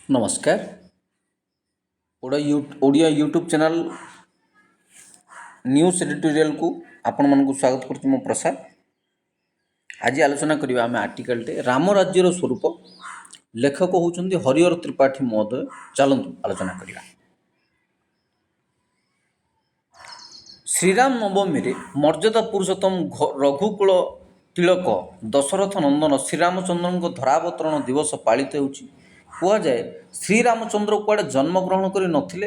ନମସ୍କାର। Odia YouTube channel news ଏଡିଟୋରିଆଲକୁ ଆପଣମାନଙ୍କୁ ସ୍ୱାଗତ କରୁଛି। ମୁଁ ପ୍ରସାଦ। ଆଜି ଆଲୋଚନା କରିବା ଆମେ ଆର୍ଟିକଲଟେ ରାମ ରାଜ୍ୟର ସ୍ୱରୂପ। ଲେଖକ ହେଉଛନ୍ତି ହରିହର ତ୍ରିପାଠୀ ମହୋଦୟ। ଚାଲନ୍ତୁ ଆଲୋଚନା କରିବା। ଶ୍ରୀରାମ ନବମୀରେ ମର୍ଯ୍ୟାଦା ପୁରୁଷୋତ୍ତମ ରଘୁକୁଳ ତିଳକ ଦଶରଥ ନନ୍ଦନ ଶ୍ରୀରାମଚନ୍ଦ୍ରଙ୍କ ଧରାବତରଣ ଦିବସ ପାଳିତ ହେଉଛି। କୁହାଯାଏ ଶ୍ରୀରାମଚନ୍ଦ୍ର କୁଆଡ଼େ ଜନ୍ମଗ୍ରହଣ କରି ନଥିଲେ,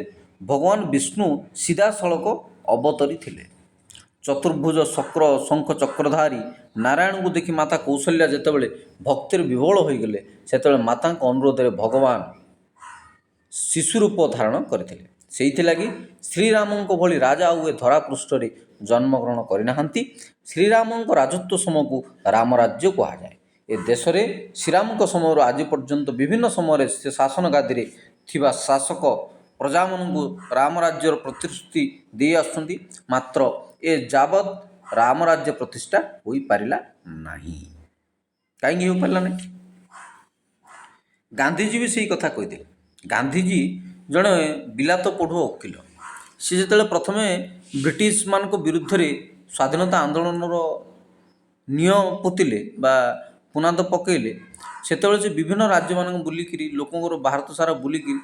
ଭଗବାନ ବିଷ୍ଣୁ ସିଧାସଳଖ ଅବତରିଥିଲେ। ଚତୁର୍ଭୁଜ ଶକ୍ର ଶଙ୍ଖ ଚକ୍ରଧାରୀ ନାରାୟଣଙ୍କୁ ଦେଖି ମାତା କୌଶଲ୍ୟା ଯେତେବେଳେ ଭକ୍ତିରେ ବିଭୋଳ ହୋଇଗଲେ, ସେତେବେଳେ ମାତାଙ୍କ ଅନୁରୋଧରେ ଭଗବାନ ଶିଶୁ ରୂପ ଧାରଣ କରିଥିଲେ। ସେଇଥିଲାଗି ଶ୍ରୀରାମଙ୍କ ଭଳି ରାଜା ଆଉ ଏ ଧରାପୃଷ୍ଠରେ ଜନ୍ମଗ୍ରହଣ କରିନାହାନ୍ତି। ଶ୍ରୀରାମଙ୍କ ରାଜତ୍ୱ ସମୟକୁ ରାମ ରାଜ୍ୟ କୁହାଯାଏ। ଏ ଦେଶରେ ଶ୍ରୀରାମଙ୍କ ସମୟରୁ ଆଜି ପର୍ଯ୍ୟନ୍ତ ବିଭିନ୍ନ ସମୟରେ ସେ ଶାସନ ଗାଦିରେ ଥିବା ଶାସକ ପ୍ରଜାମାନଙ୍କୁ ରାମ ରାଜ୍ୟର ପ୍ରତିଶ୍ରୁତି ଦେଇ ଆସୁଛନ୍ତି। ମାତ୍ର ଏ ଯାବତ୍ ରାମ ରାଜ୍ୟ ପ୍ରତିଷ୍ଠା ହୋଇପାରିଲା ନାହିଁ। କାହିଁକି ହୋଇପାରିଲା ନାହିଁ? ଗାନ୍ଧିଜୀ ବି ସେଇ କଥା କହିଥିଲେ। ଗାନ୍ଧିଜୀ ଜଣେ ବିଲାତ ପଢ଼ୁଆ ଓକିଲ। ସେ ଯେତେବେଳେ ପ୍ରଥମେ ବ୍ରିଟିଶମାନଙ୍କ ବିରୁଦ୍ଧରେ ସ୍ୱାଧୀନତା ଆନ୍ଦୋଳନର ନିୟମ ପୋତିଲେ ବା ପୁନାଦ ପକାଇଲେ, ସେତେବେଳେ ସେ ବିଭିନ୍ନ ରାଜ୍ୟମାନଙ୍କୁ ବୁଲିକିରି ଲୋକଙ୍କର ଭାରତ ସାରା ବୁଲିକିରି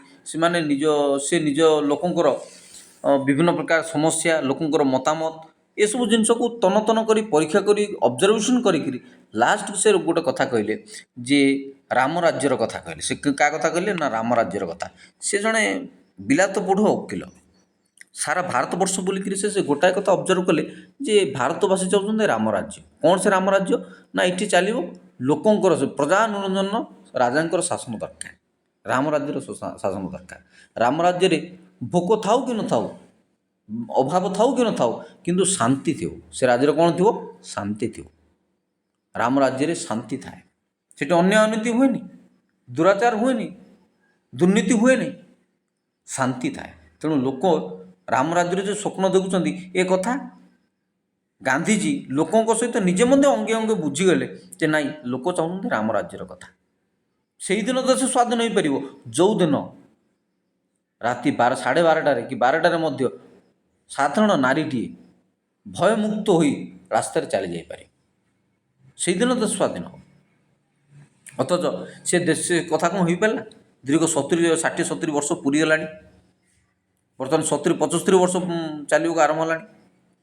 ସେ ନିଜ ଲୋକଙ୍କର ବିଭିନ୍ନ ପ୍ରକାର ସମସ୍ୟା, ଲୋକଙ୍କର ମତାମତ ଏସବୁ ଜିନିଷକୁ ତନ୍ନ କରି ପରୀକ୍ଷା କରି ଅବଜର୍ଭେସନ୍ କରିକିରି ଲାଷ୍ଟକୁ ସେ ଗୋଟେ କଥା କହିଲେ ଯେ ରାମ ରାଜ୍ୟର କଥା କହିଲେ। ସେ କାହା କଥା କହିଲେ ନା ରାମ ରାଜ୍ୟର କଥା। ସେ ଜଣେ ବିଲାତ ପଢ଼ୁଆ ଓକିଲ। ସାରା ଭାରତବର୍ଷ ବୁଲିକିରି ସେ ଗୋଟାଏ କଥା ଅବଜର୍ଭ କଲେ ଯେ ଭାରତବାସୀ ଚାହୁଁଛନ୍ତି ରାମ ରାଜ୍ୟ। କ'ଣ ସେ ରାମ ରାଜ୍ୟ? ନା ଏଠି ଚାଲିବ ଲୋକଙ୍କର ପ୍ରଜା ନିରଞ୍ଜନ ରାଜାଙ୍କର ଶାସନ ଦରକାର। ରାମ ରାଜ୍ୟର ଶାସନ ଦରକାର। ରାମ ରାଜ୍ୟରେ ଭୋକ ଥାଉ କି ନଥାଉ, ଅଭାବ ଥାଉ କି ନଥାଉ, କିନ୍ତୁ ଶାନ୍ତି ଥିବ। ସେ ରାଜ୍ୟରେ କ'ଣ ଥିବ? ଶାନ୍ତି ଥିବ। ରାମ ରାଜ୍ୟରେ ଶାନ୍ତି ଥାଏ। ସେଠି ଅନ୍ୟାୟ ଅନୀତି ହୁଏନି, ଦୁରାଚାର ହୁଏନି, ଦୁର୍ନୀତି ହୁଏନି, ଶାନ୍ତି ଥାଏ। ତେଣୁ ଲୋକ ରାମ ରାଜ୍ୟରେ ଯେଉଁ ସ୍ୱପ୍ନ ଦେଖୁଛନ୍ତି, ଏ କଥା ଗାନ୍ଧିଜୀ ଲୋକଙ୍କ ସହିତ ନିଜେ ମଧ୍ୟ ଅଙ୍ଗେ ଅଙ୍ଗେ ବୁଝିଗଲେ ଯେ ନାଇଁ, ଲୋକ ଚାହୁଁଛନ୍ତି ରାମ ରାଜ୍ୟର କଥା। ସେଇଦିନ ଦେଶ ସ୍ୱାଧୀନ ହୋଇପାରିବ ଯେଉଁଦିନ ରାତି 12:30 କି 12টাରେ ମଧ୍ୟ ସାଧାରଣ ନାରୀଟିଏ ଭୟମୁକ୍ତ ହୋଇ ରାସ୍ତାରେ ଚାଲି ଯାଇପାରିବ। ସେଇଦିନ ଦେଶ ସ୍ୱାଧୀନ ହେବ। ଅଥଚ ସେ କଥା କ'ଣ ହୋଇପାରିଲା? ଦୀର୍ଘ 60-70 ବର୍ଷ ପୁରିଗଲାଣି। ବର୍ତ୍ତମାନ 70-75 ବର୍ଷ ଚାଲିବାକୁ ଆରମ୍ଭ ହେଲାଣି।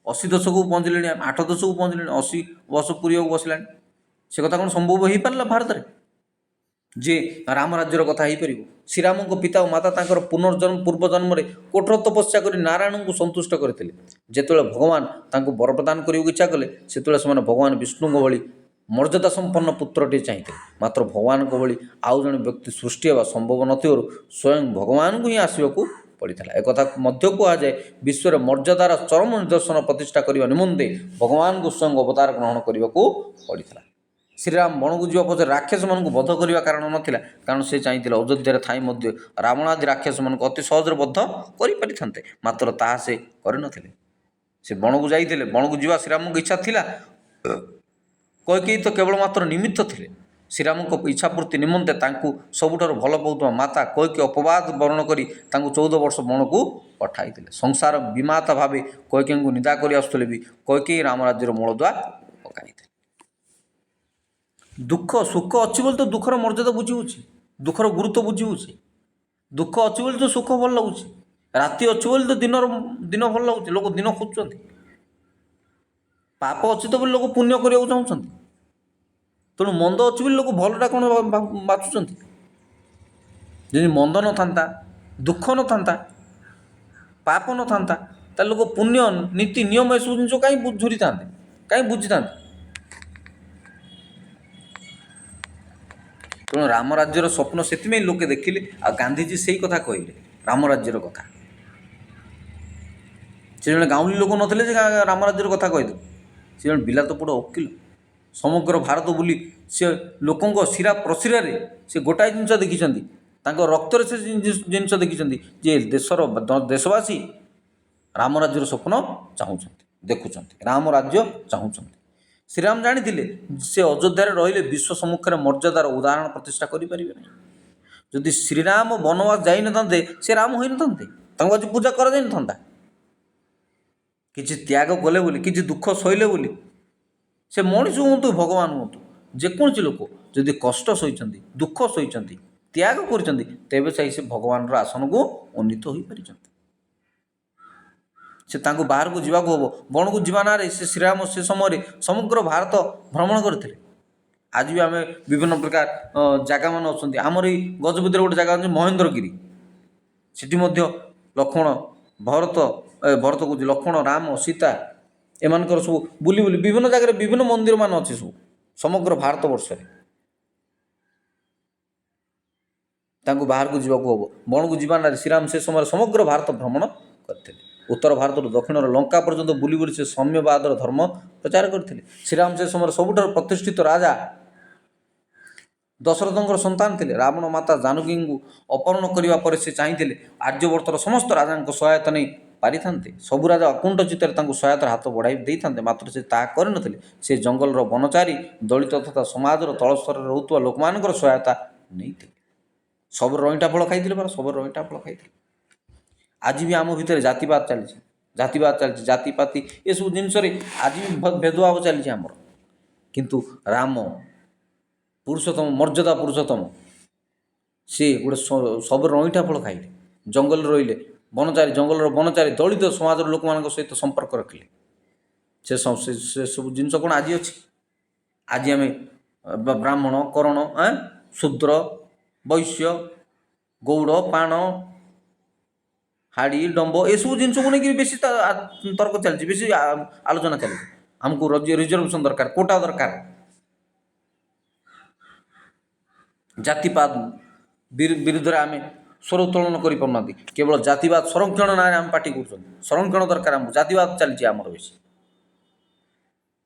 80 ଦଶକକୁ ପହଞ୍ଚିଲେଣି, 8 ଦଶକକୁ ପହଞ୍ଚିଲେଣି, 80 ବର୍ଷ ପୁରିବାକୁ ବସିଲାଣି। ସେ କଥା କ'ଣ ସମ୍ଭବ ହୋଇପାରିଲା ଭାରତରେ ଯେ ରାମ ରାଜ୍ୟର କଥା ହୋଇପାରିବ? ଶ୍ରୀରାମଙ୍କ ପିତା ଓ ମାତା ତାଙ୍କର ପୂର୍ବ ଜନ୍ମରେ କଠୋର ତପସ୍ୟା କରି ନାରାୟଣଙ୍କୁ ସନ୍ତୁଷ୍ଟ କରିଥିଲେ। ଯେତେବେଳେ ଭଗବାନ ତାଙ୍କୁ ବର ପ୍ରଦାନ କରିବାକୁ ଇଚ୍ଛା କଲେ, ସେତେବେଳେ ସେମାନେ ଭଗବାନ ବିଷ୍ଣୁଙ୍କ ଭଳି ମର୍ଯ୍ୟାଦା ସମ୍ପନ୍ନ ପୁତ୍ରଟିଏ ଚାହିଁଥିଲେ। ମାତ୍ର ଭଗବାନଙ୍କ ଭଳି ଆଉ ଜଣେ ବ୍ୟକ୍ତି ସୃଷ୍ଟି ହେବା ସମ୍ଭବ ନଥିବାରୁ ସ୍ୱୟଂ ଭଗବାନଙ୍କୁ ହିଁ ଆସିବାକୁ ପଡ଼ିଥିଲା। ଏକଥା ମଧ୍ୟ କୁହାଯାଏ ବିଶ୍ୱରେ ମର୍ଯ୍ୟାଦାର ଚରମ ନିଦର୍ଶନ ପ୍ରତିଷ୍ଠା କରିବା ନିମନ୍ତେ ଭଗବାନଙ୍କୁ ସ୍ୱୟଂ ଅବତାର ଗ୍ରହଣ କରିବାକୁ ପଡ଼ିଥିଲା। ଶ୍ରୀରାମ ବଣକୁ ଯିବା ପଛରେ ରାକ୍ଷସମାନଙ୍କୁ ବଧ କରିବା କାରଣ ନଥିଲା, କାରଣ ସେ ଚାହିଁଥିଲେ ଅଯୋଧ୍ୟାରେ ଥାଇ ମଧ୍ୟ ରାବଣ ଆଦି ରାକ୍ଷସମାନଙ୍କୁ ଅତି ସହଜରେ ବଧ କରିପାରିଥାନ୍ତେ। ମାତ୍ର ତାହା ସେ କରିନଥିଲେ। ସେ ବଣକୁ ଯାଇଥିଲେ। ବଣକୁ ଯିବା ଶ୍ରୀରାମଙ୍କ ଇଚ୍ଛା ଥିଲା। କୈକେୟୀ ତ କେବଳ ମାତ୍ର ନିମିତ୍ତ ଥିଲେ। ଶ୍ରୀରାମଙ୍କ ଇଚ୍ଛା ପୂର୍ତ୍ତି ନିମନ୍ତେ ତାଙ୍କୁ ସବୁଠାରୁ ଭଲ ପାଉଥିବା ମାତା କୈକେୟୀ ଅପବାଦ ବରଣ କରି ତାଙ୍କୁ 14 ବର୍ଷ ବଣକୁ ପଠାଇଥିଲେ। ସଂସାର ବିମାତା ଭାବେ କୈକେୟୀଙ୍କୁ ନିନ୍ଦା କରି ଆସୁଥିଲେ ବି କୈକେୟୀ ରାମ ରାଜ୍ୟର ମୂଳଦୁଆ ପକାଇଥିଲେ। ଦୁଃଖ ସୁଖ ଅଛି ବୋଲି ତ ଦୁଃଖର ମର୍ଯ୍ୟାଦା ବୁଝି ହେଉଛି, ଦୁଃଖର ଗୁରୁତ୍ୱ ବୁଝି ହେଉଛି। ଦୁଃଖ ଅଛି ବୋଲି ତ ସୁଖ ଭଲ ଲାଗୁଛି। ରାତି ଅଛି ବୋଲି ତ ଦିନ ଭଲ ଲାଗୁଛି। ଲୋକ ଦିନ ଖୋଜୁଛନ୍ତି। ପାପ ଅଛି ତ ବୋଲି ଲୋକ ପୁଣ୍ୟ କରିବାକୁ ଚାହୁଁଛନ୍ତି। ତେଣୁ ମନ୍ଦ ଅଛି ବୋଲି ଲୋକ ଭଲଟା କ'ଣ ବାଛୁଛନ୍ତି। ଯଦି ମନ୍ଦ ନଥାନ୍ତା, ଦୁଃଖ ନଥାନ୍ତା, ପାପ ନଥାନ୍ତା, ତାହେଲେ ଲୋକ ପୁଣ୍ୟ ନୀତି ନିୟମ ଏସବୁ ଜିନିଷ କାହିଁ ଝୁରିଥାନ୍ତେ, କାହିଁ ବୁଝିଥାନ୍ତେ? ତେଣୁ ରାମ ରାଜ୍ୟର ସ୍ୱପ୍ନ ସେଥିପାଇଁ ଲୋକେ ଦେଖିଲେ। ଆଉ ଗାନ୍ଧିଜୀ ସେଇ କଥା କହିଲେ, ରାମ ରାଜ୍ୟର କଥା। ସେ ଜଣେ ଗାଉଁଲି ଲୋକ ନଥିଲେ ଯେ ରାମ ରାଜ୍ୟର କଥା କହିଥିଲେ। ସେ ଜଣେ ବିଲାତ ପଢ଼ୁଆ ଓକିଲ। ସମଗ୍ର ଭାରତ ବୁଲି ସେ ଲୋକଙ୍କ ଶିରା ପ୍ରଶିରାରେ ସେ ଗୋଟାଏ ଜିନିଷ ଦେଖିଛନ୍ତି, ତାଙ୍କ ରକ୍ତରେ ସେ ଜିନିଷ ଦେଖିଛନ୍ତି ଯେ ଦେଶବାସୀ ରାମ ରାଜ୍ୟର ସ୍ୱପ୍ନ ଚାହୁଁଛନ୍ତି, ଦେଖୁଛନ୍ତି, ରାମ ରାଜ୍ୟ ଚାହୁଁଛନ୍ତି। ଶ୍ରୀରାମ ଜାଣିଥିଲେ ସେ ଅଯୋଧ୍ୟାରେ ରହିଲେ ବିଶ୍ୱ ସମ୍ମୁଖରେ ମର୍ଯ୍ୟାଦାର ଉଦାହରଣ ପ୍ରତିଷ୍ଠା କରିପାରିବେ ନାହିଁ। ଯଦି ଶ୍ରୀରାମ ବନବାସ ଯାଇନଥାନ୍ତେ ସେ ରାମ ହୋଇନଥାନ୍ତେ, ତାଙ୍କୁ ଆଜି ପୂଜା କରାଯାଇନଥାନ୍ତା। କିଛି ତ୍ୟାଗ କଲେ ବୋଲି, କିଛି ଦୁଃଖ ସହିଲେ ବୋଲି, ସେ ମଣିଷ ହୁଅନ୍ତୁ ଭଗବାନ ହୁଅନ୍ତୁ, ଯେକୌଣସି ଲୋକ ଯଦି କଷ୍ଟ ସହିଛନ୍ତି, ଦୁଃଖ ସହିଛନ୍ତି, ତ୍ୟାଗ କରିଛନ୍ତି, ତେବେ ଯାଇ ସେ ଭଗବାନର ଆସନକୁ ଉନ୍ନୀତ ହୋଇପାରିଛନ୍ତି। ସେ ତାଙ୍କୁ ବାହାରକୁ ଯିବାକୁ ହେବ, ବଣକୁ ଯିବା ନାଁରେ ସେ ଶ୍ରୀରାମ ସେ ସମୟରେ ସମଗ୍ର ଭାରତ ଭ୍ରମଣ କରିଥିଲେ। ଆଜି ବି ଆମେ ବିଭିନ୍ନ ପ୍ରକାର ଜାଗାମାନେ ଅଛନ୍ତି। ଆମର ଏଇ ଗଜପତିରେ ଗୋଟେ ଜାଗା ଅଛି ମହେନ୍ଦ୍ରଗିରି, ସେଠି ମଧ୍ୟ ଲକ୍ଷ୍ମଣ ଭରତ କହୁଛି ଲକ୍ଷ୍ମଣ, ରାମ, ସୀତା ଏମାନଙ୍କର ସବୁ ବୁଲି ବୁଲି ବିଭିନ୍ନ ଜାଗାରେ ବିଭିନ୍ନ ମନ୍ଦିର ମାନ ଅଛି ସବୁ ସମଗ୍ର ଭାରତ ବର୍ଷରେ। ତାଙ୍କୁ ବାହାରକୁ ଯିବାକୁ ହେବ, ବଣକୁ ଯିବା ନାଁରେ ଶ୍ରୀରାମ ସେ ସମୟରେ ସମଗ୍ର ଭାରତ ଭ୍ରମଣ କରିଥିଲେ। ଉତ୍ତର ଭାରତରୁ ଦକ୍ଷିଣର ଲଙ୍କା ପର୍ଯ୍ୟନ୍ତ ବୁଲି ବୁଲି ସେ ସୌମ୍ୟବାଦର ଧର୍ମ ପ୍ରଚାର କରିଥିଲେ। ଶ୍ରୀରାମ ସେ ସମୟରେ ସବୁଠାରୁ ପ୍ରତିଷ୍ଠିତ ରାଜା ଦଶରଥଙ୍କର ସନ୍ତାନ ଥିଲେ। ରାବଣ ମାତା ଜାନକୀଙ୍କୁ ଅପହରଣ କରିବା ପରେ ସେ ଚାହିଁଥିଲେ ଆର୍ଯ୍ୟବର୍ତ୍ତର ସମସ୍ତ ରାଜାଙ୍କ ସହାୟତା ନେଇ ପାରିଥାନ୍ତେ, ସବୁ ରାଜା ଅକୁଣ୍ଠ ଚିତ୍ତରେ ତାଙ୍କୁ ସହାୟତାର ହାତ ବଢ଼ାଇ ଦେଇଥାନ୍ତେ, ମାତ୍ର ସେ ତାହା କରିନଥିଲେ। ସେ ଜଙ୍ଗଲର ବନଚାରୀ, ଦଳିତ ତଥା ସମାଜର ତଳ ସ୍ତରରେ ରହୁଥିବା ଲୋକମାନଙ୍କର ସହାୟତା ନେଇଥିଲେ। ସବୁର ରଇଁଠା ଫଳ ଖାଇଥିଲେ ପରା, ସବୁର ରଇଁଠା ଫଳ ଖାଇଥିଲେ। ଆଜି ବି ଆମ ଭିତରେ ଜାତିବାଦ ଚାଲିଛି, ଜାତିପାତି ଏସବୁ ଜିନିଷରେ ଆଜି ବି ଭେଦଭାବ ଚାଲିଛି ଆମର। କିନ୍ତୁ ରାମ ପୁରୁଷୋତ୍ତମ, ମର୍ଯ୍ୟାଦା ପୁରୁଷୋତ୍ତମ, ସେ ଗୋଟେ ସବୁର ରଇଁଠା ଫଳ ଖାଇଲେ, ଜଙ୍ଗଲରେ ରହିଲେ, ଜଙ୍ଗଲର ବନଚାରୀ ଦଳିତ ସମାଜର ଲୋକମାନଙ୍କ ସହିତ ସମ୍ପର୍କ ରଖିଲେ। ସେସବୁ ଜିନିଷ କ'ଣ ଆଜି ଅଛି? ଆଜି ଆମେ ବ୍ରାହ୍ମଣ, କରଣ, ଶୂଦ୍ର, ବୈଶ୍ୟ, ଗୌଡ଼, ପାଣ, ହାଡ଼ି, ଡମ୍ବ ଏସବୁ ଜିନିଷକୁ ନେଇକି ବେଶୀ ତର୍କ ଚାଲିଛି, ବେଶୀ ଆଲୋଚନା ଚାଲିଛି। ଆମକୁ ରିଜର୍ଭେସନ୍ ଦରକାର, କୋଟା ଦରକାର। ଜାତିବାଦ ବିରୁଦ୍ଧରେ ଆମେ ସ୍ୱର ଉତ୍ତୋଳନ କରିପାରୁନାହାନ୍ତି, କେବଳ ଜାତିବାଦ ସଂରକ୍ଷଣ ନାଁରେ ଆମେ ପାଟି କରୁଛନ୍ତି। ସଂରକ୍ଷଣ ଦରକାର ଆମକୁ, ଜାତିବାଦ ଚାଲିଛି ଆମର ବେଶୀ।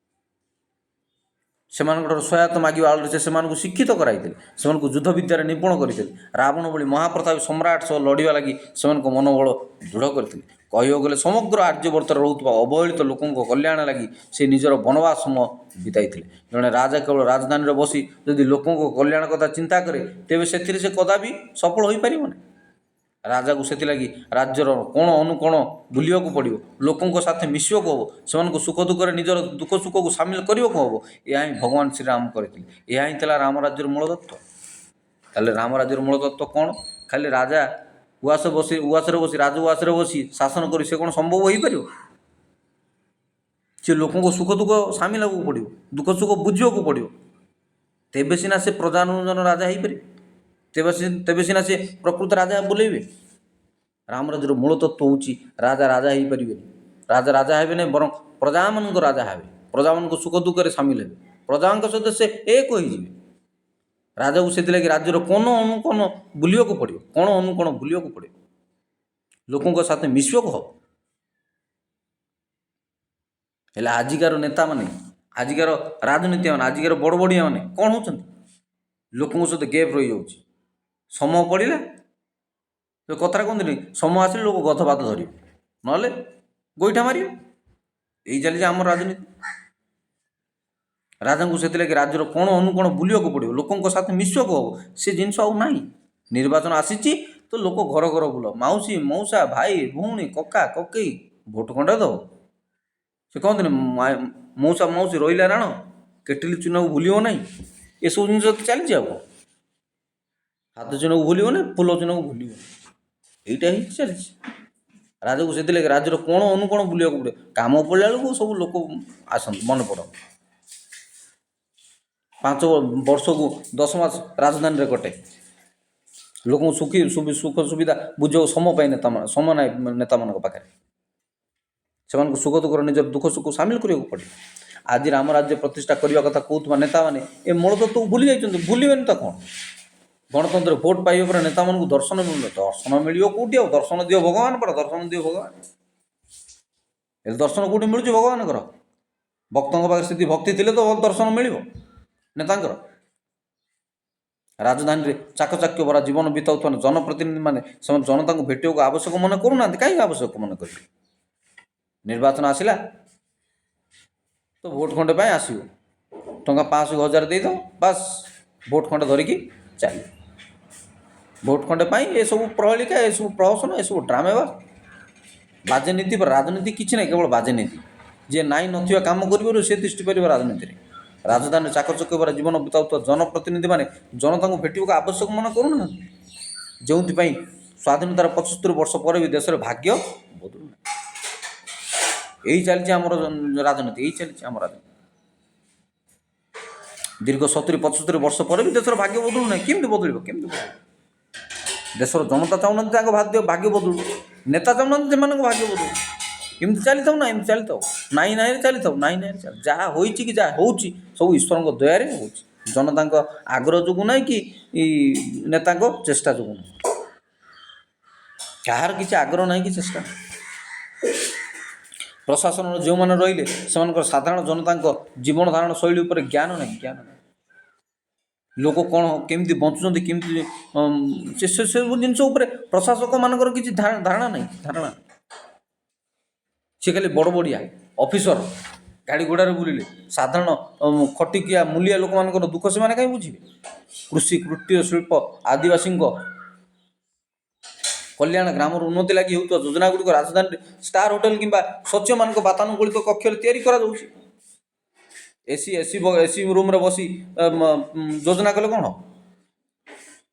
ସେମାନଙ୍କର ସହାୟତା ମାଗିବା ଆଳରେ ସେ ସେମାନଙ୍କୁ ଶିକ୍ଷିତ କରାଇଥିଲେ, ସେମାନଙ୍କୁ ଯୁଦ୍ଧ ବିଦ୍ୟାରେ ନିପୁଣ କରିଥିଲେ। ରାବଣ ଭଳି ମହାପ୍ରତାପୀ ସମ୍ରାଟ ସହ ଲଢ଼ିବା ଲାଗି ସେମାନଙ୍କ ମନୋବଳ ଦୃଢ଼ କରିଥିଲେ। କହିବାକୁ ଗଲେ ସମଗ୍ର ଆର୍ଯ୍ୟବର୍ତ୍ତରେ ରହୁଥିବା ଅବହେଳିତ ଲୋକଙ୍କ କଲ୍ୟାଣ ଲାଗି ସେ ନିଜର ବନବାସ ସମୟ ବିତାଇଥିଲେ। ଜଣେ ରାଜା କେବଳ ରାଜଧାନୀରେ ବସି ଯଦି ଲୋକଙ୍କ କଲ୍ୟାଣ କଥା ଚିନ୍ତା କରେ, ତେବେ ସେଥିରେ ସେ କଦାପି ସଫଳ ହୋଇପାରିବ ନାହିଁ। ରାଜାକୁ ସେଥିଲାଗି ରାଜ୍ୟର କୋଣ ଅନୁକୋଣ ବୁଲିବାକୁ ପଡ଼ିବ, ଲୋକଙ୍କ ସାଥେ ମିଶିବାକୁ ହେବ, ସେମାନଙ୍କୁ ସୁଖ ଦୁଃଖରେ ନିଜର ଦୁଃଖ ସୁଖକୁ ସାମିଲ କରିବାକୁ ହେବ। ଏହା ହିଁ ଭଗବାନ ଶ୍ରୀରାମ କରିଥିଲେ। ଏହା ହିଁ ଥିଲା ରାମ ରାଜ୍ୟର ମୂଳ ତତ୍ତ୍ୱ। ତାହେଲେ ରାମ ରାଜ୍ୟର ମୂଳ ତତ୍ତ୍ୱ କ'ଣ? ଖାଲି ରାଜା ଉଆସରେ ବସି ରାଜ ଉଆସରେ ବସି ଶାସନ କରି ସେ କ'ଣ ସମ୍ଭବ ହୋଇପାରିବ? ସେ ଲୋକଙ୍କ ସୁଖ ଦୁଃଖ ସାମିଲ ହେବାକୁ ପଡ଼ିବ, ଦୁଃଖ ସୁଖ ବୁଝିବାକୁ ପଡ଼ିବ, ତେବେ ସିନା ସେ ପ୍ରଜାନୁରଞ୍ଜନ ରାଜା ହେଇପାରିବେ, ତେବେ ସିନା ସେ ପ୍ରକୃତ ରାଜା ବୁଲେଇବେ। ରାମ ରାଜ୍ୟର ମୂଳ ତତ୍ତ୍ୱ ହେଉଛି ରାଜା ହେଇପାରିବେନି, ରାଜା ହେବେ ନାହିଁ, ବରଂ ପ୍ରଜାମାନଙ୍କ ରାଜା ହେବେ, ପ୍ରଜାମାନଙ୍କ ସୁଖ ଦୁଃଖରେ ସାମିଲ ହେବେ, ପ୍ରଜାଙ୍କ ସହିତ ସେ ଏକ ହୋଇଯିବେ। ରାଜାକୁ ସେଥିଲାଗି ରାଜ୍ୟର କୋଣ ଅନୁକୋଣ ବୁଲିବାକୁ ପଡ଼ିବ, ଲୋକଙ୍କ ସାଥେ ମିଶିବାକୁ ହେବ। ହେଲେ ଆଜିକାର ନେତାମାନେ, ଆଜିକାର ରାଜନୀତିମାନେ, ଆଜିକାର ବଡ଼ ବଡ଼ିଆମାନେ କ'ଣ ହେଉଛନ୍ତି? ଲୋକଙ୍କ ସହିତ ଗେପ୍ ରହିଯାଉଛି। ସମୟ ପଡ଼ିଲା, ସେ କଥାରେ କୁହନ୍ତିନି, ସମୟ ଆସିଲେ ଲୋକ ଗଧ ପାଦ ଧରିବେ, ନହେଲେ ଗୋଇଠା ମାରିବେ। ଏଇ ଚାଲିଛି ଆମର ରାଜନୀତି। ରାଜାଙ୍କୁ ସେଥିଲାଗି ରାଜ୍ୟର କୋଣ ଅନୁକୋଣ ବୁଲିବାକୁ ପଡ଼ିବ, ଲୋକଙ୍କ ସାଥେ ମିଶିବାକୁ ହେବ। ସେ ଜିନିଷ ଆଉ ନାହିଁ। ନିର୍ବାଚନ ଆସିଛି ତ ଲୋକ ଘର ଘର ବୁଲ, ମାଉସୀ ମଉସା, ଭାଇ ଭଉଣୀ, କକା କକେଇ ଭୋଟ ଖଣ୍ଡେ ଦେବ। ସେ କହନ୍ତିନି ମଉସା ମାଉସୀ ରହିଲା ରାଣ, କେଟିଲି ଚୁନାକୁ ଭୁଲିବ ନାହିଁ। ଏସବୁ ଜିନିଷ ତ ଚାଲିଛି। ଆଉ ହାତ ଚୁନାକୁ ଭୁଲିବ ନାହିଁ, ଫୁଲ ଚୁନାକୁ ଭୁଲିବ ନାହିଁ, ଏଇଟା ହିଁ ଚାଲିଛି। ରାଜାକୁ ସେଥିଲାଗି ରାଜ୍ୟର କୋଣ ଅନୁକୋଣ ବୁଲିବାକୁ ପଡ଼ିବ। କାମ ପଡ଼ିଲା ବେଳକୁ ସବୁ ଲୋକ ଆସନ୍ତି, ମନେ ପଡ଼ନ୍ତି। 5 ବର୍ଷକୁ 10 ମାସ ରାଜଧାନୀରେ କଟେ, ଲୋକଙ୍କୁ ସୁଖ ସୁବିଧା ବୁଝିବାକୁ ସମୟ ନାହିଁ ନେତାମାନଙ୍କ ପାଖରେ। ସେମାନଙ୍କୁ ସୁଖ ଦୁଃଖର ନିଜର ଦୁଃଖ ସୁଖ ସାମିଲ କରିବାକୁ ପଡ଼ିବ। ଆଜି ରାମ ରାଜ୍ୟ ପ୍ରତିଷ୍ଠା କରିବା କଥା କହୁଥିବା ନେତାମାନେ ଏ ମୂଳ ତତ୍ତ୍ୱକୁ ଭୁଲି ଯାଇଛନ୍ତି। ଭୁଲିବେନି ତ କ'ଣ? ଗଣତନ୍ତ୍ର ଭୋଟ ପାଇବା ପରେ ନେତାମାନଙ୍କୁ ଦର୍ଶନ ମିଳୁନି। ଦର୍ଶନ ମିଳିବ କେଉଁଠି? ଆଉ ଦର୍ଶନ ଦିଅ ଭଗବାନ ପରା, ଦର୍ଶନ ଦିଅ ଭଗବାନ। ଏ ଦର୍ଶନ କେଉଁଠି ମିଳୁଛି ଭଗବାନଙ୍କର? ଭକ୍ତଙ୍କ ପାଖରେ ସେତିକି ଭକ୍ତି ଥିଲେ ତ ଦର୍ଶନ ମିଳିବ ନେତାଙ୍କର। ରାଜଧାନୀରେ ଚାକଚାକ୍ୟ ଭରା ଜୀବନ ବିତାଉଥିବା ଜନପ୍ରତିନିଧିମାନେ ସେମାନେ ଜନତାଙ୍କୁ ଭେଟିବାକୁ ଆବଶ୍ୟକ ମନେ କରୁନାହାନ୍ତି। କାହିଁକି ଆବଶ୍ୟକ ମନେ କରିବେ? ନିର୍ବାଚନ ଆସିଲା ତ ଭୋଟ ଖଣ୍ଡେ ପାଇଁ ଆସିବ, ଟଙ୍କା 500 1000 ଦେଇଦେବ, ବାସ୍ ଭୋଟ ଖଣ୍ଡେ ଧରିକି ଚାଲିବ। ଭୋଟ ଖଣ୍ଡେ ପାଇଁ ଏସବୁ ପ୍ରହେଳିକା, ଏସବୁ ପ୍ରହସନ, ଏସବୁ ଡ୍ରାମେବା, ବାଜେନୀତି ବା ରାଜନୀତି କିଛି ନାହିଁ, କେବଳ ବାଜେନୀତି। ଯିଏ ନାଇଁ ନଥିବା କାମ କରିବାରୁ ସେ ତିଷ୍ଠି ପାରିବ ରାଜନୀତିରେ। ରାଜଧାନୀରେ ଚାକଚକ୍ୟ ଜୀବନ ବିତାଉଥିବା ଜନପ୍ରତିନିଧିମାନେ ଜନତାଙ୍କୁ ଭେଟିବାକୁ ଆବଶ୍ୟକ ମନେ କରୁନାହାନ୍ତି, ଯେଉଁଥିପାଇଁ ସ୍ୱାଧୀନତାର 75 ବର୍ଷ ପରେ ବି ଦେଶର ଭାଗ୍ୟ ବଦଳୁନାହିଁ। ଏଇ ଚାଲିଛି ଆମର ରାଜନୀତି, ଏଇ ଚାଲିଛି ଆମ ରାଜନୀତି। ଦୀର୍ଘ 70-75 ବର୍ଷ ପରେ ବି ଦେଶର ଭାଗ୍ୟ ବଦଳୁନାହିଁ। କେମିତି ବଦଳିବ? କେମିତି ବଦଳିବ? ଦେଶର ଜନତା ଚାହୁଁନାହାନ୍ତି ତାଙ୍କ ଭାଗ୍ୟ ବଦଳୁ, ନେତା ଚାହୁଁନାହାନ୍ତି ସେମାନଙ୍କ ଭାଗ୍ୟ ବଦଳୁ। ଏମିତି ଚାଲିଥାଉ ନା, ଏମିତି ଚାଲିଥାଉ, ନାଇଁ ନାଇଁରେ ଚାଲିଥାଉ, ନାଇଁ ନାଇଁରେ ଚାଲି, ଯାହା ହୋଇଛି କି ଯାହା ହେଉଛି ସବୁ ଈଶ୍ୱରଙ୍କ ଦୟାରେ ହେଉଛି, ଜନତାଙ୍କ ଆଗ୍ରହ ଯୋଗୁଁ ନାହିଁ କି ନେତାଙ୍କ ଚେଷ୍ଟା ଯୋଗୁଁ ନାହିଁ। କାହାର କିଛି ଆଗ୍ରହ ନାହିଁ କି ଚେଷ୍ଟା ନାହିଁ। ପ୍ରଶାସନର ଯେଉଁମାନେ ରହିଲେ ସେମାନଙ୍କର ସାଧାରଣ ଜନତାଙ୍କ ଜୀବନ ଧାରଣ ଶୈଳୀ ଉପରେ ଜ୍ଞାନ ନାହିଁ, ଜ୍ଞାନ ନାହିଁ। ଲୋକ କ'ଣ କେମିତି ବଞ୍ଚୁଛନ୍ତି, କେମିତି ସେସବୁ ଜିନିଷ ଉପରେ ପ୍ରଶାସକମାନଙ୍କର କିଛି ଧାରଣା ନାହିଁ, ଧାରଣା। ସେ ଖାଲି ବଡ଼ ବଡ଼ିଆ ଅଫିସର ଗାଡ଼ି ଘୋଡ଼ାରେ ବୁଲିଲେ, ସାଧାରଣ ଖଟିକିଆ ମୂଲିଆ ଲୋକମାନଙ୍କର ଦୁଃଖ ସେମାନେ କାହିଁ ବୁଝିବେ? କୃଷି, କୁଟୀର ଶିଳ୍ପ, ଆଦିବାସୀଙ୍କ କଲ୍ୟାଣ, ଗ୍ରାମର ଉନ୍ନତି ଲାଗି ହେଉଥିବା ଯୋଜନାଗୁଡ଼ିକ ରାଜଧାନୀରେ ଷ୍ଟାର ହୋଟେଲ କିମ୍ବା ସ୍ୱଚ୍ଛମାନଙ୍କ ବାତାନୁକୂଳିତ କକ୍ଷରେ ତିଆରି କରାଯାଉଛି। ଏସି ରୁମ୍ରେ ବସି ଯୋଜନା କଲେ କ'ଣ?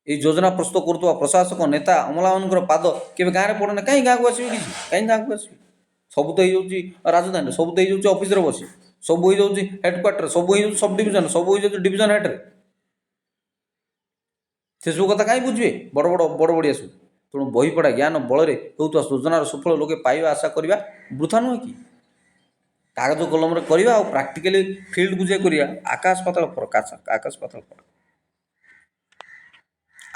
ଏହି ଯୋଜନା ପ୍ରସ୍ତୁତ କରୁଥିବା ପ୍ରଶାସକ, ନେତା, ଅମଲାମାନଙ୍କର ପାଦ କେବେ ଗାଁରେ ପଡ଼େ ନା? କାହିଁ ଗାଁକୁ ଆସିବେ? କିଛି କାହିଁ ଗାଁକୁ ଆସିବେ? ସବୁ ତ ହେଇଯାଉଛି ରାଜଧାନୀରେ, ସବୁ ତ ହେଇଯାଉଛି ଅଫିସରେ ବସି, ସବୁ ହେଇଯାଉଛି ହେଡ଼କ୍ୱାର୍ଟରରେ, ସବୁ ହେଇଯାଉଛି ସବ୍ ଡିଭିଜନ, ସବୁ ହେଇଯାଉଛି ଡିଭିଜନ ହେଡ଼ରେ। ସେସବୁ କଥା କାହିଁ ବୁଝିବେ ବଡ଼ ବଡ଼ିଆ ସବୁ? ତେଣୁ ବହିପଢ଼ା ଜ୍ଞାନ ବଳରେ ହେଉଥିବା ଯୋଜନାର ସୁଫଳ ଲୋକେ ପାଇବା ଆଶା କରିବା ବୃଥା ନୁହେଁ କି? କାଗଜ କଲମରେ କରିବା ଆଉ ପ୍ରାକ୍ଟିକାଲି ଫିଲ୍ଡକୁ ଯାଇ କରିବା, ଆକାଶ ପାତାଳ ଫରକ, ଆକାଶ ପାତାଳ ଫରକ।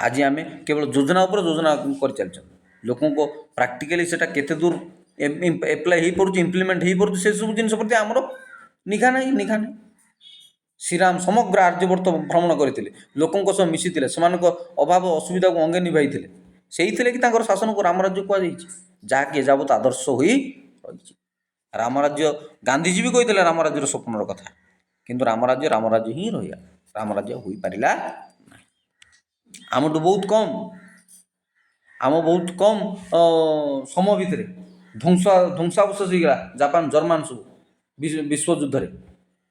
ଆଜି ଆମେ କେବଳ ଯୋଜନା ଉପରେ ଯୋଜନା କରିଚାଲିଛନ୍ତି, ଲୋକଙ୍କ ପ୍ରାକ୍ଟିକାଲି ସେଇଟା କେତେ ଦୂର ଏପ୍ଲାଏ ହେଇପାରୁଛି, ଇମ୍ପ୍ଲିମେଣ୍ଟ ହେଇପାରୁଛି, ସେସବୁ ଜିନିଷ ପ୍ରତି ଆମର ନିଘା ନାହିଁ, ନିଘା ନାହିଁ। ଶ୍ରୀରାମ ସମଗ୍ର ଆର୍ଯ୍ୟବର୍ତ୍ତ ଭ୍ରମଣ କରିଥିଲେ, ଲୋକଙ୍କ ସହ ମିଶିଥିଲେ, ସେମାନଙ୍କ ଅଭାବ ଅସୁବିଧାକୁ ଅଙ୍ଗେ ନିଭାଇଥିଲେ। ସେଇଥିରେ କି ତାଙ୍କର ଶାସନକୁ ରାମରାଜ୍ୟ କୁହାଯାଇଛି, ଯାହାକି ଏଯାବତ ଆଦର୍ଶ ହୋଇ ରହିଛି। ରାମରାଜ୍ୟ, ଗାନ୍ଧିଜୀ ବି କହିଥିଲେ ରାମରାଜ୍ୟର ସ୍ୱପ୍ନର କଥା, କିନ୍ତୁ ରାମରାଜ୍ୟ ହିଁ ରହିଲା, ରାମରାଜ୍ୟ ହୋଇପାରିଲା ନାହିଁ। ଆମଠୁ ବହୁତ କମ୍ ସମୟ ଭିତରେ ଧ୍ୱଂସାବଶେଷ ହେଇଗଲା ଜାପାନ, ଜର୍ମାନ ସବୁ ବିଶ୍ୱଯୁଦ୍ଧରେ।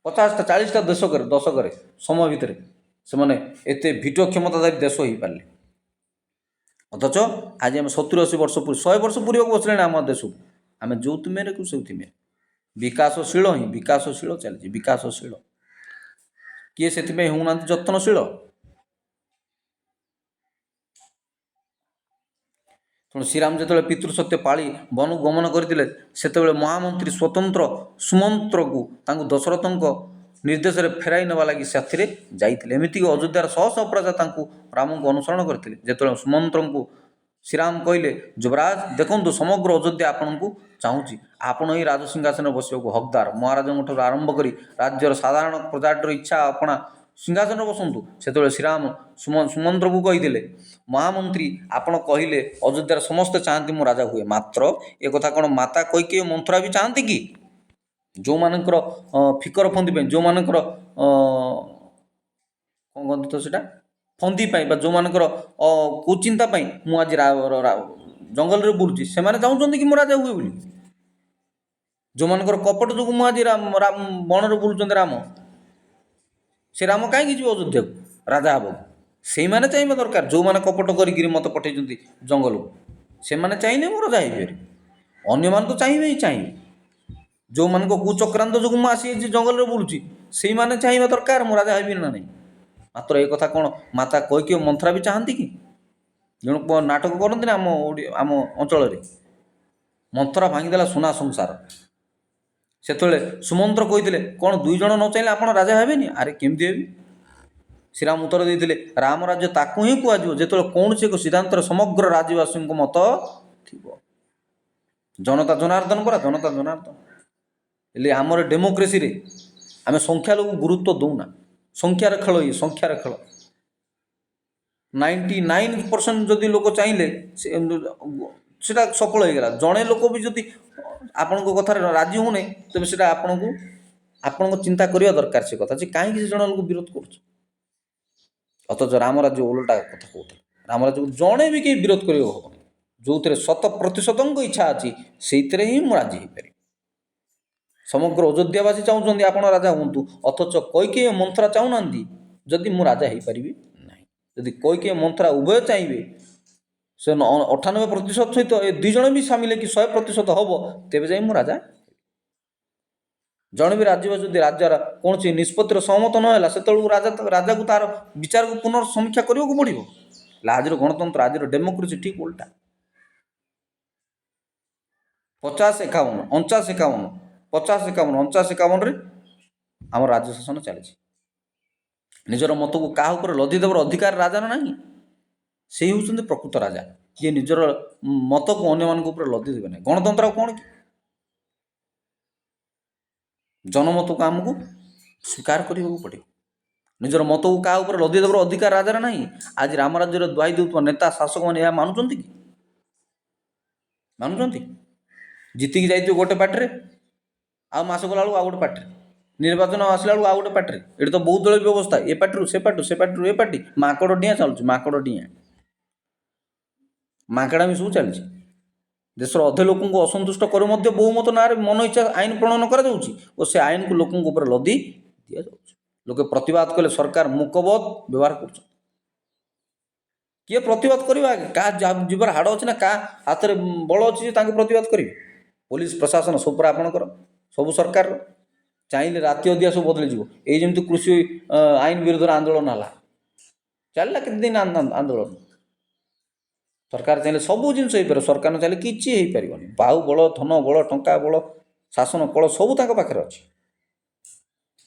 50ଟା 40ଟା ଦଶକରେ ସମୟ ଭିତରେ ସେମାନେ ଏତେ ଭିଟ କ୍ଷମତାଧାରୀ ଦେଶ ହେଇପାରିଲେ। ଅଥଚ ଆଜି ଆମେ 70-80 ବର୍ଷ 100 ବର୍ଷ ପୂର୍ବକୁ ବସିଲେଣି ଆମ ଦେଶକୁ। ଆମେ ଯେଉଁଥି ମେରେକୁ ସେଉଥି ମେରେ, ବିକାଶଶୀଳ ହିଁ ବିକାଶଶୀଳ ଚାଲିଛି, ବିକାଶଶୀଳ। କିଏ ସେଥିପାଇଁ ହେଉନାହାନ୍ତି ଯତ୍ନଶୀଳ? ତେଣୁ ଶ୍ରୀରାମ ଯେତେବେଳେ ପିତୃସତ୍ୟ ପାଳି ବନକୁ ଗମନ କରିଥିଲେ, ସେତେବେଳେ ମହାମନ୍ତ୍ରୀ ସ୍ୱତନ୍ତ୍ର ସୁମନ୍ତ୍ରକୁ ତାଙ୍କୁ ଦଶରଥଙ୍କ ନିର୍ଦ୍ଦେଶରେ ଫେରାଇ ନେବା ଲାଗି ସାଥିରେ ଯାଇଥିଲେ। ଏମିତିକି ଅଯୋଧ୍ୟାର ଶହ ଶହ ପ୍ରଜା ତାଙ୍କୁ ରାମଙ୍କୁ ଅନୁସରଣ କରିଥିଲେ। ଯେତେବେଳେ ସୁମନ୍ତ୍ରଙ୍କୁ ଶ୍ରୀରାମ କହିଲେ, ଯୁବରାଜ ଦେଖନ୍ତୁ, ସମଗ୍ର ଅଯୋଧ୍ୟା ଆପଣଙ୍କୁ ଚାହୁଁଛି, ଆପଣ ଏହି ରାଜସିଂହାସନରେ ବସିବାକୁ ହକଦାର। ମହାରାଜଙ୍କ ଠାରୁ ଆରମ୍ଭ କରି ରାଜ୍ୟର ସାଧାରଣ ପ୍ରଜାଟିର ଇଚ୍ଛା ଆପଣା ସିଂହାସନରେ ବସନ୍ତୁ। ସେତେବେଳେ ଶ୍ରୀରାମ ସୁମନ୍ତ୍ରକୁ କହିଥିଲେ, ମହାମନ୍ତ୍ରୀ, ଆପଣ କହିଲେ ଅଯୋଧ୍ୟାର ସମସ୍ତେ ଚାହାନ୍ତି ମୁଁ ରାଜା ହୁଏ, ମାତ୍ର ଏକଥା କ'ଣ ମାତା କୈକେୟୀ ମନ୍ଥରା ବି ଚାହାନ୍ତି କି? ଯେଉଁମାନଙ୍କର ଫିକର ଫନ୍ଦି ପାଇଁ, ଯେଉଁମାନଙ୍କର କ'ଣ କହନ୍ତି ତ ସେଇଟା, ଫନ୍ଦି ପାଇଁ, ବା ଯେଉଁମାନଙ୍କର କୁଚିନ୍ତା ପାଇଁ ମୁଁ ଆଜି ଜଙ୍ଗଲରେ ବୁଲୁଛି, ସେମାନେ ଚାହୁଁଛନ୍ତି କି ମୁଁ ରାଜା ହୁଏ ବୋଲି? ଯେଉଁମାନଙ୍କର କପଟ ଯୋଗୁଁ ମୁଁ ଆଜି ବଣରେ ବୁଲୁଛନ୍ତି ରାମ, ସେ ରାମ କାହିଁକି ଯିବେ ଅଯୋଧ୍ୟାକୁ ରାଜା ହେବାକୁ? ସେଇମାନେ ଚାହିଁବା ଦରକାର, ଯେଉଁମାନେ କପଟ କରିକିରି ମୋତେ ପଠାଇଛନ୍ତି ଜଙ୍ଗଲକୁ, ସେମାନେ ଚାହିଁଲେ ମୁଁ ରାଜା ହେଇପାରିବି। ଅନ୍ୟମାନେ ତ ଚାହିଁବେ ହିଁ ଚାହିଁବେ। ଯେଉଁମାନଙ୍କ କୁଚକ୍ରାନ୍ତ ଯୋଗୁଁ ମୁଁ ଆସିଛି ଜଙ୍ଗଲରେ ବୁଲୁଛି, ସେଇମାନେ ଚାହିଁବା ଦରକାର ମୁଁ ରାଜା ହେବି ନା ନାହିଁ। ମାତ୍ର ଏ କଥା କ'ଣ ମାତା କୈକେୟୀ ମନ୍ଥରା ବି ଚାହାନ୍ତି କି? ଜଣେ ନାଟକ କରନ୍ତି ନା ଆମ ଅଞ୍ଚଳରେ, ମନ୍ଥରା ଭାଙ୍ଗିଦେଲା ସୁନା ସଂସାର। ସେତେବେଳେ ସୁମନ୍ତ୍ର କହିଥିଲେ, କ'ଣ 2 ଜଣ ନ ଚାହିଁଲେ ଆପଣ ରାଜା ହେବେନି? ଆରେ କେମିତି ହେବି? ଶ୍ରୀରାମ ଉତ୍ତର ଦେଇଥିଲେ, ରାମ ରାଜ୍ୟ ତାକୁ ହିଁ କୁହାଯିବ ଯେତେବେଳେ କୌଣସି ଏକ ସିଦ୍ଧାନ୍ତରେ ସମଗ୍ର ରାଜ୍ୟବାସୀଙ୍କ ମତ ଥିବ। ଜନତା ଜନାର୍ଦ୍ଦନ ପରା, ଜନତା ଜନାର୍ଦ୍ଦନ। ହେଲେ ଆମର ଡେମୋକ୍ରେସିରେ ଆମେ ସଂଖ୍ୟାଲଘୁ ଗୁରୁତ୍ୱ ଦେଉନା। ସଂଖ୍ୟାର ଖେଳ, ଇଏ ସଂଖ୍ୟାର ଖେଳ। 99% ଯଦି ଲୋକ ଚାହିଁଲେ ସେଟା ସଫଳ ହେଇଗଲା। ଜଣେ ଲୋକ ବି ଯଦି ଆପଣଙ୍କ କଥାରେ ରାଜି ହେଉନି, ତେବେ ସେଟା ଆପଣଙ୍କ ଚିନ୍ତା କରିବା ଦରକାର ସେ କଥା, ଯେ କାହିଁକି ସେ ଜଣେ ଲୋକ ବିରୋଧ କରୁଛି। ଅଥଚ ରାମ ରାଜ୍ୟ ଓଲଟା କଥା କହୁଥିଲେ। ରାମରାଜ୍ୟକୁ ଜଣେ ବି କେହି ବିରୋଧ କରିବାକୁ ହେବନି। ଯେଉଁଥିରେ 100% ଇଚ୍ଛା ଅଛି ସେଇଥିରେ ହିଁ ମୁଁ ରାଜି ହେଇପାରିବି। ସମଗ୍ର ଅଯୋଧ୍ୟାବାସୀ ଚାହୁଁଛନ୍ତି ଆପଣ ରାଜା ହୁଅନ୍ତୁ, ଅଥଚ କୈକେୟୀ ମନ୍ଥରା ଚାହୁଁନାହାନ୍ତି ଯଦି ମୁଁ ରାଜା ହେଇପାରିବି ନାହିଁ। ଯଦି କୈକେୟୀ ମନ୍ଥରା ଉଭୟ ଚାହିଁବେ, ସେ 98% ସହିତ ଏ ଦୁଇ ଜଣ ବି ସାମିଲ ହେଇକି 100% ହେବ, ତେବେ ଯାଇ ମୁଁ ରାଜା। ଜଣେ ବି ରାଜ୍ୟ ଯଦି ରାଜାର କୌଣସି ନିଷ୍ପତ୍ତିର ସହମତ ନ ହେଲା, ସେତେବେଳକୁ ରାଜାକୁ ତାର ବିଚାରକୁ ସମୀକ୍ଷା କରିବାକୁ ପଡ଼ିବ। ହେଲେ ଆଜିର ଗଣତନ୍ତ୍ର, ଆଜିର ଡେମୋକ୍ରେସି ଠିକ୍ ଓଲଟା। 50-51, 49-51, 50-51, 49-51ରେ ଆମର ରାଜ୍ୟ ଶାସନ ଚାଲିଛି। ନିଜର ମତକୁ କାହା ଉପରେ ଲଦି ଦେବାର ଅଧିକାର ରାଜାର ନାହିଁ। ସେଇ ହେଉଛନ୍ତି ପ୍ରକୃତ ରାଜା, ଯିଏ ନିଜର ମତକୁ ଅନ୍ୟମାନଙ୍କ ଉପରେ ଲଦି ଦେବେ ନାହିଁ। ଗଣତନ୍ତ୍ର ଆଉ କ'ଣ କି? ଜନମତକୁ ଆମକୁ ସ୍ୱୀକାର କରିବାକୁ ପଡ଼ିବ। ନିଜର ମତକୁ କାହା ଉପରେ ଲଦି ଦେବାର ଅଧିକାର ରାଜାର ନାହିଁ। ଆଜି ରାମ ରାଜ୍ୟରେ ଦୁହାଇ ଦେଉଥିବା ନେତା ଶାସକମାନେ ଏହା ମାନୁଛନ୍ତି କି? ମାନୁଛନ୍ତି? ଜିତିକି ଯାଇଥିବେ ଗୋଟେ ପାର୍ଟିରେ, ଆଉ ମାସ ଗଲା ବେଳକୁ ଆଉ ଗୋଟେ ପାର୍ଟିରେ, ନିର୍ବାଚନ ଆସିଲା ବେଳକୁ ଆଉ ଗୋଟେ ପାର୍ଟିରେ। ଏଠି ତ ବହୁତ ଦଳ ବ୍ୟବସ୍ଥା, ଏ ପାର୍ଟିରୁ ସେ ପାର୍ଟି, ସେ ପାର୍ଟିରୁ ଏ ପାର୍ଟି, ମାଙ୍କଡ଼ ଡିଆଁ ଚାଲୁଛି, ମାଙ୍କଡ଼ ଡିଆଁ, ମାଙ୍କଡ଼ାମି ସବୁ ଚାଲିଛି। ଦେଶର ଅଧେ ଲୋକଙ୍କୁ ଅସନ୍ତୁଷ୍ଟ କରି ମଧ୍ୟ ବହୁମତ ନାଁରେ ମନ ଇଚ୍ଛା ଆଇନ ପ୍ରଣୟନ କରାଯାଉଛି ଓ ସେ ଆଇନକୁ ଲୋକଙ୍କ ଉପରେ ଲଦି ଦିଆଯାଉଛି। ଲୋକେ ପ୍ରତିବାଦ କଲେ ସରକାର ମୁକବତ ବ୍ୟବହାର କରୁଛନ୍ତି। କିଏ ପ୍ରତିବାଦ କରିବ ଆଗେ? କାହା ଜୀବର ହାଡ଼ ଅଛି ନା କାହା ହାତରେ ବଳ ଅଛି ଯେ ତାଙ୍କୁ ପ୍ରତିବାଦ କରିବେ? ପୋଲିସ ପ୍ରଶାସନ ସବୁ ପୁରା ଆପଣଙ୍କର, ସବୁ ସରକାରର। ଚାହିଁଲେ ରାତି ଅଧିଆ ସବୁ ବଦଳିଯିବ। ଏଇ ଯେମିତି କୃଷି ଆଇନ ବିରୋଧରେ ଆନ୍ଦୋଳନ ହେଲା, ଚାଲିଲା କେତେଦିନ ଆନ୍ଦୋଳନ। ସରକାର ଚାହିଁଲେ ସବୁ ଜିନିଷ ହେଇପାରିବ, ସରକାର ନ ଚାହିଁଲେ କିଛି ହେଇପାରିବନି। ବାହୁ ବଳ, ଧନ ବଳ, ଟଙ୍କା ବଳ, ଶାସନ କଳ ସବୁ ତାଙ୍କ ପାଖରେ ଅଛି।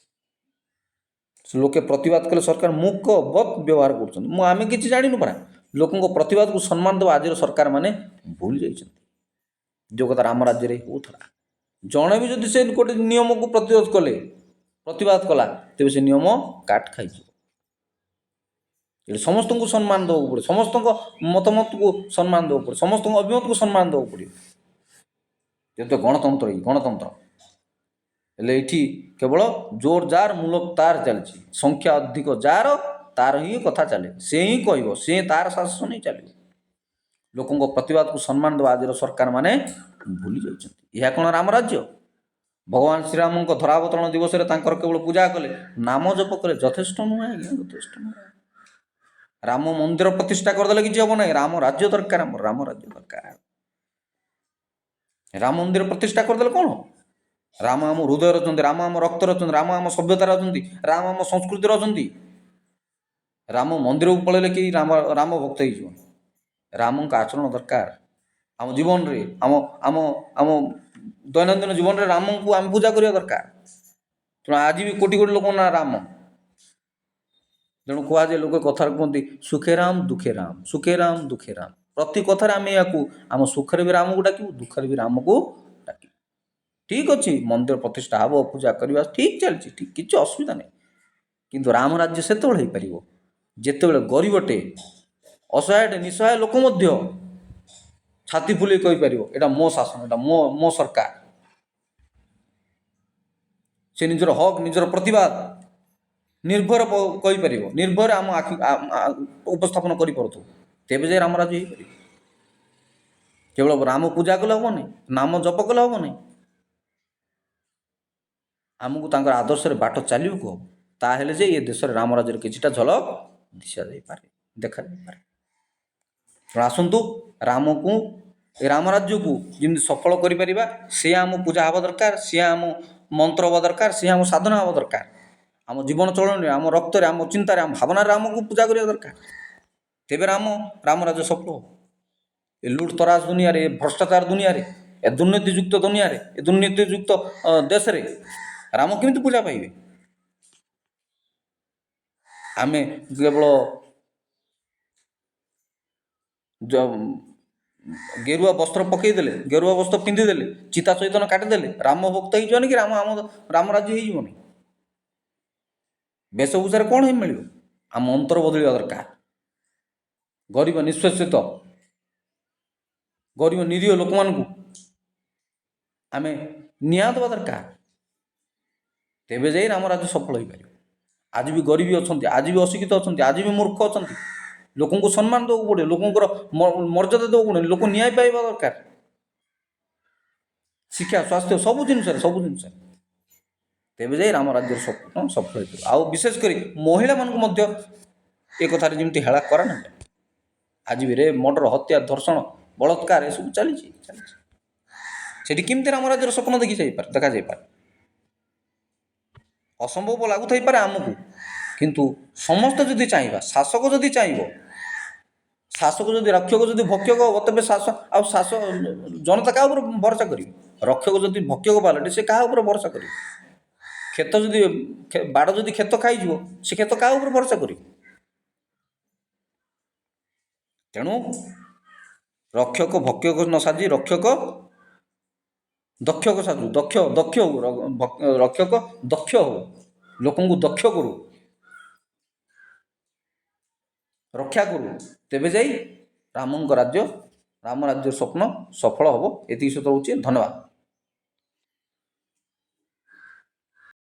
ଲୋକେ ପ୍ରତିବାଦ କଲେ ସରକାର ମୁକବତ ବ୍ୟବହାର କରୁଛନ୍ତି। ଆମେ କିଛି ଜାଣିନୁ ପରା। ଲୋକଙ୍କ ପ୍ରତିବାଦକୁ ସମ୍ମାନ ଦେବା ଆଜିର ସରକାରମାନେ ଭୁଲି ଯାଇଛନ୍ତି। ଯେଉଁ କଥା ରାମ ରାଜ୍ୟରେ ହେଉଥିଲା, ଜଣେ ବି ଯଦି ସେ ଗୋଟେ ନିୟମକୁ ପ୍ରତିବାଦ କଲା, ତେବେ ସେ ନିୟମ କାଟ ଖାଇଯିବ। ଏଠି ସମସ୍ତଙ୍କୁ ସମ୍ମାନ ଦେବାକୁ ପଡ଼ିବ, ସମସ୍ତଙ୍କ ମତାମତକୁ ସମ୍ମାନ ଦେବାକୁ ପଡ଼ିବ, ସମସ୍ତଙ୍କ ଅଭିମତକୁ ସମ୍ମାନ ଦେବାକୁ ପଡ଼ିବ। ଯେହେତୁ ଗଣତନ୍ତ୍ର, ହେଲେ ଏଇଠି କେବଳ ଜୋର ଯାର ମୂଲକ ତାର ଚାଲିଛି। ସଂଖ୍ୟା ଅଧିକ ଯାର, ତାର ହିଁ କଥା ଚାଲେ, ସେ ହିଁ କହିବ, ସେ ତାର ଶାସନ ହିଁ ଚାଲିବ। ଲୋକଙ୍କ ପ୍ରତିବାଦକୁ ସମ୍ମାନ ଦେବା ଆଜିର ସରକାରମାନେ ଭୁଲି ଯାଇଛନ୍ତି। ଏହା କ'ଣ ରାମ ରାଜ୍ୟ? ଭଗବାନ ଶ୍ରୀରାମଙ୍କ ଧରାବତରଣ ଦିବସରେ ତାଙ୍କର କେବଳ ପୂଜା କଲେ, ନାମ ଜପ କଲେ ଯଥେଷ୍ଟ ନୁହେଁ ଆଜ୍ଞା, ଯଥେଷ୍ଟ ନୁହେଁ। ରାମ ମନ୍ଦିର ପ୍ରତିଷ୍ଠା କରିଦେଲେ କିଛି ହେବ ନାହିଁ। ରାମ ରାଜ୍ୟ ଦରକାର, ଆମର ରାମ ରାଜ୍ୟ ଦରକାର। ରାମ ମନ୍ଦିର ପ୍ରତିଷ୍ଠା କରିଦେଲେ କ'ଣ? ରାମ ଆମ ହୃଦୟରେ ଅଛନ୍ତି, ରାମ ଆମ ରକ୍ତରେ ଅଛନ୍ତି, ରାମ ଆମ ସଭ୍ୟତାରେ ଅଛନ୍ତି, ରାମ ଆମ ସଂସ୍କୃତିରେ ଅଛନ୍ତି। ରାମ ମନ୍ଦିରକୁ ପଳେଇଲେ କେହି ରାମ ଭକ୍ତ ହେଇଯିବ। ରାମଙ୍କ ଆଚରଣ ଦରକାର ଆମ ଜୀବନରେ, ଆମ ଦୈନନ୍ଦିନ ଜୀବନରେ ରାମଙ୍କୁ ଆମେ ପୂଜା କରିବା ଦରକାର। ତେଣୁ ଆଜି ବି କୋଟି କୋଟି ଲୋକଙ୍କ ନାଁ ରାମ। ତେଣୁ କୁହାଯାଏ, ଲୋକେ କଥାରେ କୁହନ୍ତି ସୁଖେ ରାମ ଦୁଃଖେ ରାମ, ସୁଖେ ରାମ ଦୁଃଖେ ରାମ। ପ୍ରତି କଥାରେ ଆମେ ଏହାକୁ ଆମ ସୁଖରେ ବି ରାମକୁ ଡାକିବୁ, ଦୁଃଖରେ ବି ରାମକୁ ଡାକିବୁ। ଠିକ୍ ଅଛି, ମନ୍ଦିର ପ୍ରତିଷ୍ଠା ହେବ, ପୂଜା କରିବା ଠିକ୍ ଚାଲିଛି, ଠିକ୍, କିଛି ଅସୁବିଧା ନାହିଁ। କିନ୍ତୁ ରାମ ରାଜ୍ୟ ସେତେବେଳେ ହେଇପାରିବ ଯେତେବେଳେ ଗରିବଟେ, ଅସହାୟଟେ, ନିଃସହାୟ ଲୋକ ମଧ୍ୟ ଛାତି ଫୁଲେଇ କହିପାରିବ, ଏଇଟା ମୋ ଶାସନ, ଏଇଟା ମୋ ସରକାର। ସେ ନିଜର ହକ୍, ନିଜର ପ୍ରତିବାଦ ନିର୍ଭର କହିପାରିବ, ନିର୍ଭର ଆମ ଆଖି ଉପସ୍ଥାପନ କରିପାରୁଥିବ, ତେବେ ଯାଇ ରାମ ରାଜ୍ୟ ହେଇପାରିବ। କେବଳ ରାମ ପୂଜା କଲେ ହେବନି, ନାମ ଜପ କଲେ ହେବନି। ଆମକୁ ତାଙ୍କର ଆଦର୍ଶରେ ବାଟ ଚାଲିବାକୁ ହେବ। ତାହେଲେ ଯେ ଏ ଦେଶରେ ରାମ ରାଜ୍ୟର କିଛିଟା ଝଲକ ଦେଖାଯାଇପାରେ। ଆସନ୍ତୁ, ରାମକୁ, ଏ ରାମ ରାଜ୍ୟକୁ ଯେମିତି ସଫଳ କରିପାରିବା, ସେ ଆମ ପୂଜା ହେବା ଦରକାର, ସିଏ ଆମ ମନ୍ତ୍ର ହେବା ଦରକାର, ସିଏ ଆମ ସାଧନା ହେବା ଦରକାର। ଆମ ଜୀବନ ଚଳଣିରେ, ଆମ ରକ୍ତରେ, ଆମ ଚିନ୍ତାରେ, ଆମ ଭାବନାରେ ରାମକୁ ପୂଜା କରିବା ଦରକାର। ତେବେ ରାମ ରାଜ୍ୟ ସଫଳ ହେବ। ଏ ଲୁଟ୍ ତରାଜ ଦୁନିଆରେ, ଏ ଭ୍ରଷ୍ଟାଚାର ଦୁନିଆରେ, ଏ ଦୁର୍ନୀତିଯୁକ୍ତ ଦୁନିଆରେ, ଏ ଦୁର୍ନୀତିଯୁକ୍ତ ଦେଶରେ ରାମ କେମିତି ପୂଜା ପାଇବେ? ଆମେ କେବଳ ଗେରୁଆ ବସ୍ତ୍ର ପକାଇଦେଲେ, ଗେରୁଆ ବସ୍ତ୍ର ପିନ୍ଧିଦେଲେ, ଚିତା ଚୈତନ କାଟିଦେଲେ ରାମ ଭକ୍ତ ହେଇଯିବନି କି? ରାମ ରାଜ୍ୟ ହେଇଯିବନି? ବେଶଭୂଷାରେ କ'ଣ ହିଁ ମିଳିବ? ଆମ ଅନ୍ତର ବଦଳିବା ଦରକାର। ଗରିବ ନିଃଶ୍ୱାସିତ, ଗରିବ ନିରୀହ ଲୋକମାନଙ୍କୁ ଆମେ ନ୍ୟାୟ ଦେବା ଦରକାର, ତେବେ ଯାଇ ରାମ ରାଜ୍ୟ ସଫଳ ହୋଇପାରିବ। ଆଜି ବି ଗରିବୀ ଅଛନ୍ତି, ଆଜି ବି ଅଶିକ୍ଷିତ ଅଛନ୍ତି, ଆଜି ବି ମୂର୍ଖ ଅଛନ୍ତି, ଲୋକଙ୍କୁ ସମ୍ମାନ ଦେବାକୁ ପଡ଼ିବ, ଲୋକଙ୍କର ମର୍ଯ୍ୟାଦା ଦେବାକୁ ପଡ଼ିବ, ଲୋକ ନ୍ୟାୟ ପାଇବା ଦରକାର। ଶିକ୍ଷା, ସ୍ୱାସ୍ଥ୍ୟ, ସବୁ ଜିନିଷରେ ତେବେ ଯାଇ ରାମ ରାଜ୍ୟର ସ୍ୱପ୍ନ ସଫଳ ହୋଇପାରିବ। ଆଉ ବିଶେଷ କରି ମହିଳାମାନଙ୍କୁ ମଧ୍ୟ ଏ କଥାରେ ଯେମିତି ହେଳା କରାଯାଏ। ଆଜି ବି ରେପ୍, ମର୍ଡର, ହତ୍ୟା, ଧର୍ଷଣ, ବଳାତ୍କାର ଏସବୁ ଚାଲିଛି। ସେଠି କେମିତି ରାମ ରାଜ୍ୟର ସ୍ୱପ୍ନ ଦେଖାଯାଇପାରେ? ଅସମ୍ଭବ ଲାଗୁଥାଇପାରେ ଆମକୁ, କିନ୍ତୁ ସମସ୍ତେ ଯଦି ଚାହିଁବା, ଶାସକ ଯଦି ଚାହିଁବ, ଶାସକ ଯଦି ରକ୍ଷକ ଯଦି ଭକ୍ଷକ ହେବ, ତେବେ ଜନତା କାହା ଉପରେ ଭରସା କରିବେ? ରକ୍ଷକ ଯଦି ଭକ୍ଷକ ପାଲଟେ, ସେ କାହା ଉପରେ ଭରସା କରିବେ? ବାଡ଼ ଯଦି କ୍ଷେତ ଖାଇଯିବ, ସେ କ୍ଷେତ କାହା ଉପରେ ଭରସା କରିବ? ତେଣୁ ରକ୍ଷକ ଭକ୍ଷକ ନ ସାଜି ରକ୍ଷକ ଦକ୍ଷକ ସାଜୁ, ରକ୍ଷକ ଦକ୍ଷ ହଉ, ଲୋକଙ୍କୁ ଦକ୍ଷ କରୁ, ରକ୍ଷା କରୁ, ତେବେ ଯାଇ ରାମ ରାଜ୍ୟର ସ୍ୱପ୍ନ ସଫଳ ହେବ। ଏତିକି ସତ ହେଉଛି। ଧନ୍ୟବାଦ।